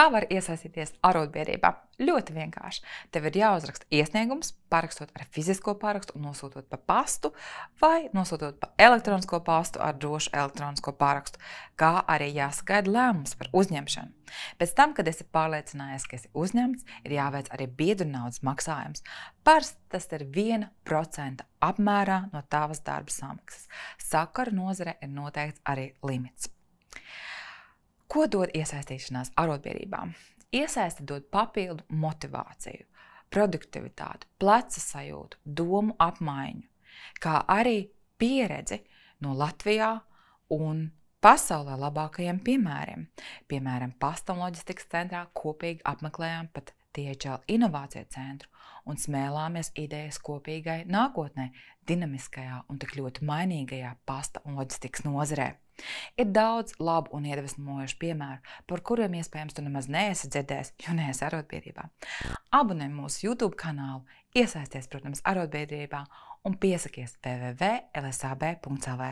Kā var iesaistīties arotbiedrībā? Ļoti vienkārši. Tev ir jāuzraksta iesniegums, parakstot ar fizisko parakstu un nosūtot pa pastu vai nosūtot pa elektronisko pastu ar drošu elektronisko parakstu, kā arī jāsagaida lēmums par uzņemšanu. Pēc tam, kad esi pārliecinājies, ka esi uzņemts, ir jāveic arī biedru naudas maksājums. Parasti tas ir 1% apmērā no tavas darba samaksas. Sakaru nozare ir noteikts arī limits. Ko dod iesaistīšanās arotbiedrībā? Iesaisti dod papildu motivāciju, produktivitāti, pleca sajūtu, domu apmaiņu, kā arī pieredzi no Latvijā un pasaulē labākajiem piemēriem. Piemēram, Pasta un loģistikas centrā kopīgi apmeklējām pat THL inovāciju centru un smēlāmies idejas kopīgai nākotnē, dinamiskajā un tik ļoti mainīgajā pasta un loģistikas nozarē. Ir daudz labu un iedvesmojošu piemēru, par kuriem iespējams tu nemaz neesi dzirdējis, jo neesi arotbiedrībā. Abonē mūsu YouTube kanālu, iesaisties, protams, arotbiedrībā un piesakies www.lsab.lv.